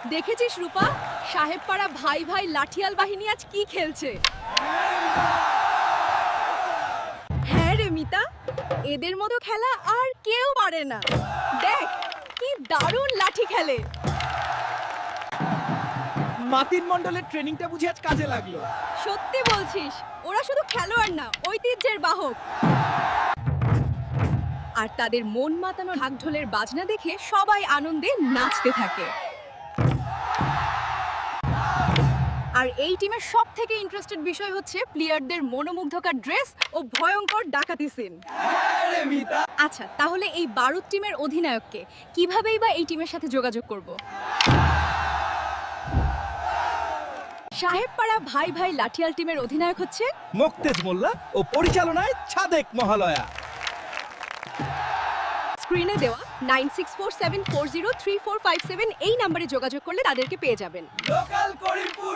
দেখেছিস রূপা, সাহেবপাড়া ভাই ভাই লাঠিয়াল বাহিনী আজ কি খেলছে? হ্যাঁ রে মিতা, এদের মতো খেলা আর কেউ পারে না। দেখ কি দারুণ লাঠি খেলে। মাতিন মণ্ডলের ট্রেনিংটা বুঝি আজ কাজে লাগলো। সত্যি বলছিস, ওরা শুধু খেলোয়াড় না, ঐতিহ্যের বাহক। আর তাদের মন মাতানো ঢাকঢোলের বাজনা দেখে সবাই আনন্দে নাচতে থাকে। আর এই টিমের সবথেকে ইন্টারেস্টেড বিষয় হচ্ছে প্লেয়ারদের মনোমুগ্ধকর ড্রেস ও ভয়ঙ্কর ডাকাতি সিন। আচ্ছা, তাহলে এই বারুদ টিমের অধিনায়ককে কিভাবেই বা এই টিমের সাথে যোগাযোগ করব? সাহেবপাড়া ভাই ভাই লাঠিয়াল টিমের অধিনায়ক হচ্ছে মুক্তেজ মোল্লা ও পরিচালনায় ছাদেক মহালয়া। স্ক্রিনে দেওয়া 9647403457 এই নম্বরে যোগাযোগ করলে তাদেরকে পেয়ে যাবেন। লোকাল করিমপুর